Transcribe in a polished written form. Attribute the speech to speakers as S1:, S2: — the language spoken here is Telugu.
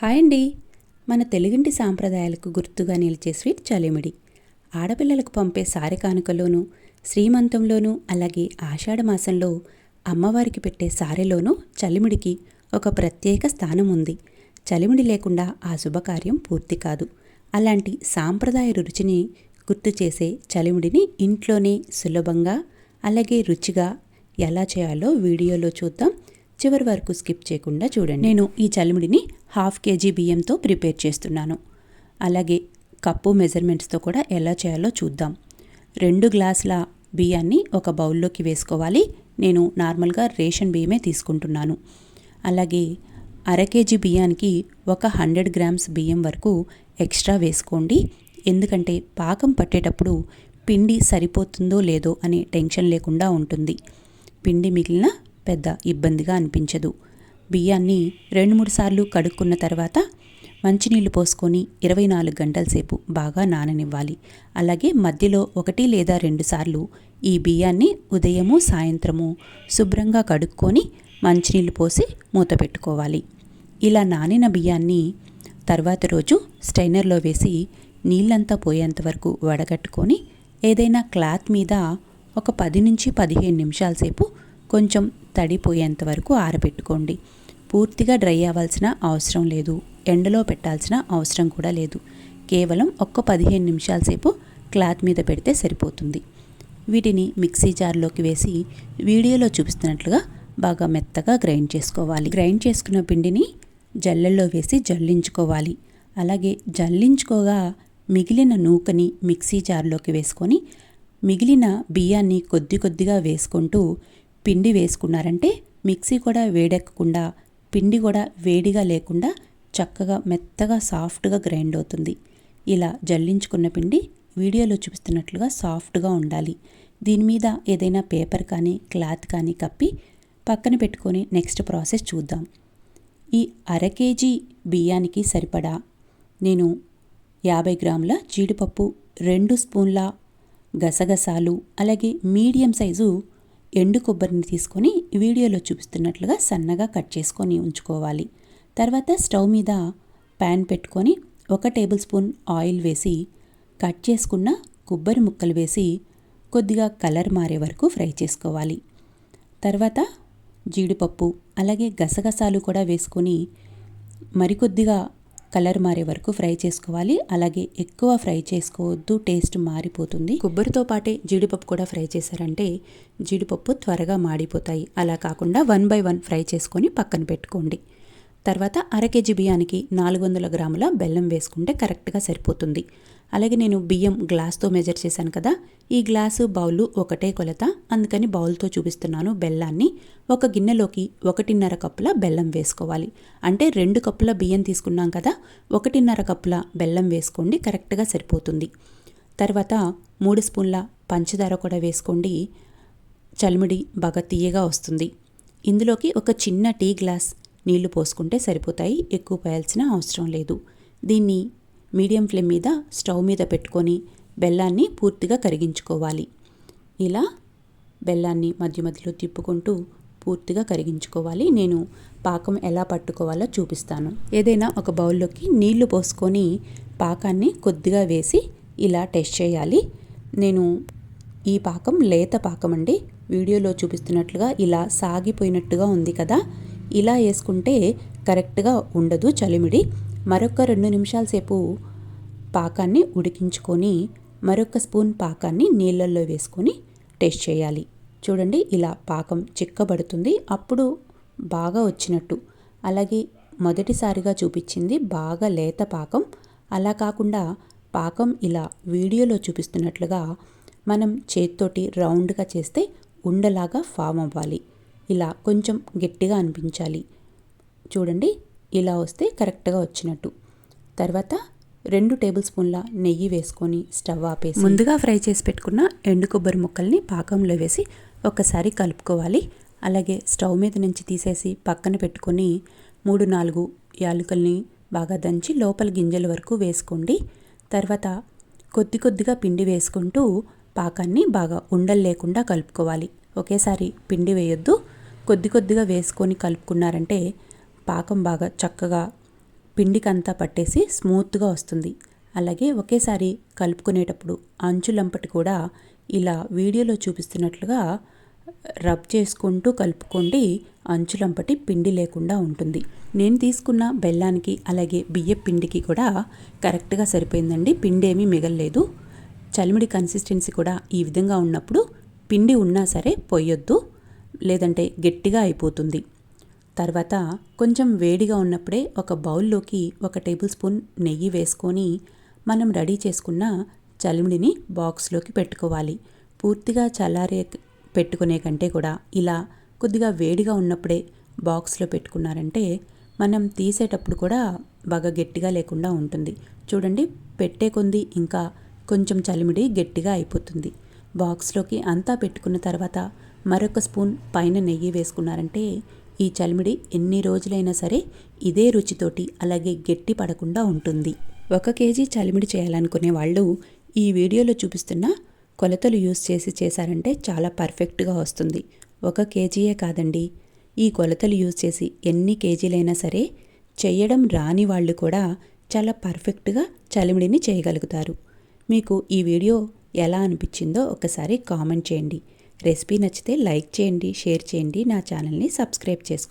S1: హాయ్ అండి. మన తెలుగింటి సాంప్రదాయాలకు గుర్తుగా నిలిచే స్వీట్ చలిమిడి. ఆడపిల్లలకు పంపే సారె కానుకలోనూ, శ్రీమంతంలోనూ, అలాగే ఆషాఢ మాసంలో అమ్మవారికి పెట్టే సారెలోనూ చలిమిడికి ఒక ప్రత్యేక స్థానం ఉంది. చలిమిడి లేకుండా ఆ శుభకార్యం పూర్తి కాదు. అలాంటి సాంప్రదాయ రుచిని గుర్తు చేసే చలిమిడిని ఇంట్లోనే సులభంగా అలాగే రుచిగా ఎలా చేయాలో వీడియోలో చూద్దాం. చివరి వరకు స్కిప్ చేయకుండా చూడండి. నేను ఈ చలిమిడిని 1/2 kg బియ్యంతో ప్రిపేర్ చేస్తున్నాను. అలాగే కప్పు మెజర్మెంట్స్తో కూడా ఎలా చేయాలో చూద్దాం. 2 గ్లాసుల బియ్యాన్ని ఒక బౌల్లోకి వేసుకోవాలి. నేను నార్మల్గా రేషన్ బియ్యమే తీసుకుంటున్నాను. అలాగే 1/2 kg బియ్యానికి ఒక 100 గ్రామ్స్ బియ్యం వరకు ఎక్స్ట్రా వేసుకోండి. ఎందుకంటే పాకం పట్టేటప్పుడు పిండి సరిపోతుందో లేదో అనే టెన్షన్ లేకుండా ఉంటుంది. పిండి మిగిలిన పెద్ద ఇబ్బందిగా అనిపించదు. బియ్యాన్ని 2-3 సార్లు కడుక్కున్న తర్వాత మంచినీళ్ళు పోసుకొని 24 గంటల సేపు బాగా నాననివ్వాలి. అలాగే మధ్యలో 1 లేదా 2 సార్లు ఈ బియ్యాన్ని ఉదయము సాయంత్రము శుభ్రంగా కడుక్కొని మంచినీళ్ళు పోసి మూత పెట్టుకోవాలి. ఇలా నానిన బియ్యాన్ని తర్వాత రోజు స్ట్రైనర్లో వేసి నీళ్ళంతా పోయేంత వరకు వడగట్టుకొని ఏదైనా క్లాత్ మీద ఒక 10 నుంచి 15 నిమిషాల సేపు కొంచెం తడిపోయేంత వరకు ఆరబెట్టుకోండి. పూర్తిగా డ్రై అవ్వాల్సిన అవసరం లేదు, ఎండలో పెట్టాల్సిన అవసరం కూడా లేదు. కేవలం ఒక్క 15 నిమిషాల సేపు క్లాత్ మీద పెడితే సరిపోతుంది. వీటిని మిక్సీ జార్లోకి వేసి వీడియోలో చూపిస్తున్నట్లుగా బాగా మెత్తగా గ్రైండ్ చేసుకోవాలి. గ్రైండ్ చేసుకున్న పిండిని జల్లెల్లో వేసి జల్లించుకోవాలి. అలాగే జల్లించుకోగా మిగిలిన నూకని మిక్సీ జార్లోకి వేసుకొని మిగిలిన బియ్యాన్ని కొద్దిగా వేసుకుంటూ పిండి వేసుకున్నారంటే మిక్సీ కూడా వేడెక్కకుండా పిండి కూడా వేడిగా లేకుండా చక్కగా మెత్తగా సాఫ్ట్గా గ్రైండ్ అవుతుంది. ఇలా జల్లించుకున్న పిండి వీడియోలో చూపిస్తున్నట్లుగా సాఫ్ట్గా ఉండాలి. దీని మీద ఏదైనా పేపర్ కానీ క్లాత్ కానీ కప్పి పక్కన పెట్టుకొని నెక్స్ట్ ప్రాసెస్ చూద్దాం. ఈ 1/2 kg బియ్యానికి సరిపడా నేను 50 గ్రాముల జీడిపప్పు, 2 స్పూన్ల గసగసాలు, అలాగే మీడియం సైజు ఎండు కొబ్బరిని తీసుకొని వీడియోలో చూపిస్తున్నట్లుగా సన్నగా కట్ చేసుకొని ఉంచుకోవాలి. తర్వాత స్టవ్ మీద ప్యాన్ పెట్టుకొని 1 టేబుల్ స్పూన్ ఆయిల్ వేసి కట్ చేసుకున్న కొబ్బరి ముక్కలు వేసి కొద్దిగా కలర్ మారే వరకు ఫ్రై చేసుకోవాలి. తర్వాత జీడిపప్పు అలాగే గసగసాలు కూడా వేసుకొని మరికొద్దిగా కలర్ మారే వరకు ఫ్రై చేసుకోవాలి. అలాగే ఎక్కువ ఫ్రై చేసుకోవద్దు, టేస్ట్ మారిపోతుంది. కొబ్బరితో పాటే జీడిపప్పు కూడా ఫ్రై చేశారంటే జీడిపప్పు త్వరగా మాడిపోతాయి. అలా కాకుండా 1 by 1 ఫ్రై చేసుకొని పక్కన పెట్టుకోండి. తర్వాత 1/2 kg బియ్యానికి 400 గ్రాముల బెల్లం వేసుకుంటే కరెక్ట్గా సరిపోతుంది. అలాగే నేను బియ్యం గ్లాస్తో మెజర్ చేశాను కదా, ఈ గ్లాసు బౌలు ఒకటే కొలత, అందుకని బౌల్తో చూపిస్తున్నాను. బెల్లాన్ని ఒక గిన్నెలోకి 1.5 కప్పుల బెల్లం వేసుకోవాలి. అంటే 2 కప్పుల బియ్యం తీసుకున్నాం కదా, 1.5 కప్పుల బెల్లం వేసుకోండి, కరెక్ట్గా సరిపోతుంది. తర్వాత 3 స్పూన్ల పంచదార కూడా వేసుకోండి. చలిమిడి బాగా తీయగా వస్తుంది. ఇందులోకి ఒక చిన్న టీ గ్లాస్ నీళ్లు పోసుకుంటే సరిపోతాయి, ఎక్కువ పోయాల్సిన అవసరం లేదు. దీన్ని మీడియం ఫ్లేమ్ మీద స్టవ్ మీద పెట్టుకొని బెల్లాన్ని పూర్తిగా కరిగించుకోవాలి. ఇలా బెల్లాన్ని మధ్య మధ్యలో తిప్పుకుంటూ పూర్తిగా కరిగించుకోవాలి. నేను పాకం ఎలా పట్టుకోవాలో చూపిస్తాను. ఏదైనా ఒక బౌల్లోకి నీళ్లు పోసుకొని పాకాన్ని కొద్దిగా వేసి ఇలా టెస్ట్ చేయాలి. నేను ఈ పాకం లేత పాకం అండి. వీడియోలో చూపిస్తున్నట్లుగా ఇలా సాగిపోయినట్టుగా ఉంది కదా, ఇలా వేసుకుంటే కరెక్ట్గా ఉండదు చలిమిడి. మరొక 2 నిమిషాల సేపు పాకాన్ని ఉడికించుకొని మరొక స్పూన్ పాకాన్ని నీళ్ళల్లో వేసుకొని టేస్ట్ చేయాలి. చూడండి, ఇలా పాకం చిక్కబడుతుంది, అప్పుడు బాగా వచ్చినట్టు. అలాగే మొదటిసారిగా చూపించింది బాగా లేత పాకం. అలా కాకుండా పాకం ఇలా వీడియోలో చూపిస్తున్నట్లుగా మనం చేత్తోటి రౌండ్గా చేస్తే ఉండలాగా ఫామ్ అవ్వాలి. ఇలా కొంచెం గట్టిగా అనిపించాలి. చూడండి, ఇలా వస్తే కరెక్ట్గా వచ్చినట్టు. తర్వాత 2 టేబుల్ స్పూన్ల నెయ్యి వేసుకొని స్టవ్ ఆపేసి ముందుగా ఫ్రై చేసి పెట్టుకున్న ఎండు కొబ్బరి ముక్కల్ని పాకంలో వేసి ఒకసారి కలుపుకోవాలి. అలాగే స్టవ్ మీద నుంచి తీసేసి పక్కన పెట్టుకొని 3-4 యాలకుల్ని బాగా దంచి లోపల గింజల వరకు వేసుకోండి. తర్వాత కొద్దిగా పిండి వేసుకుంటూ పాకాన్ని బాగా ఉండలు లేకుండా కలుపుకోవాలి. ఒకేసారి పిండి వేయొద్దు, కొద్దిగా వేసుకొని కలుపుకున్నారంటే పాకం బాగా చక్కగా పిండికంతా పట్టేసి స్మూత్గా వస్తుంది. అలాగే ఒకేసారి కలుపుకునేటప్పుడు అంచులంపటి కూడా ఇలా వీడియోలో చూపిస్తున్నట్లుగా రబ్ చేసుకుంటూ కలుపుకోండి. అంచులంపటి పిండి లేకుండా ఉంటుంది. నేను తీసుకున్న బెల్లానికి అలాగే బియ్యం పిండికి కూడా కరెక్ట్గా సరిపోయిందండి. పిండి ఏమీ మిగలలేదు. చలిమిడి కన్సిస్టెన్సీ కూడా ఈ విధంగా ఉన్నప్పుడు పిండి ఉన్నా సరే పొయ్యొద్దు, లేదంటే గట్టిగా అయిపోతుంది. తర్వాత కొంచెం వేడిగా ఉన్నప్పుడే ఒక బౌల్లోకి 1 టేబుల్ స్పూన్ నెయ్యి వేసుకొని మనం రెడీ చేసుకున్న చలిమిడిని బాక్స్లోకి పెట్టుకోవాలి. పూర్తిగా చల్లారే పెట్టుకునే కంటే కూడా ఇలా కొద్దిగా వేడిగా ఉన్నప్పుడే బాక్స్లో పెట్టుకున్నారంటే మనం తీసేటప్పుడు కూడా బాగా గట్టిగా లేకుండా ఉంటుంది. చూడండి, పెట్టే కొంది ఇంకా కొంచెం చలిమిడి గట్టిగా అయిపోతుంది. బాక్స్లోకి అంతా పెట్టుకున్న తర్వాత మరొక స్పూన్ పైన నెయ్యి వేసుకున్నారంటే ఈ చలిమిడి ఎన్ని రోజులైనా సరే ఇదే రుచితోటి అలాగే గట్టి పడకుండా ఉంటుంది. 1 కేజీ చలిమిడి చేయాలనుకునే వాళ్ళు ఈ వీడియోలో చూపిస్తున్న కొలతలు యూస్ చేసి చేశారంటే చాలా పర్ఫెక్ట్గా వస్తుంది. 1 కేజీయే కాదండి, ఈ కొలతలు యూస్ చేసి ఎన్ని కేజీలైనా సరే చేయడం రాని వాళ్ళు కూడా చాలా పర్ఫెక్ట్గా చలిమిడిని చేయగలుగుతారు. మీకు ఈ వీడియో ఎలా అనిపించిందో ఒకసారి కామెంట్ చేయండి. రెసిపీ నచ్చితే లైక్ చేయండి, షేర్ చేయండి, నా ఛానల్ని సబ్స్క్రైబ్ చేసుకోండి.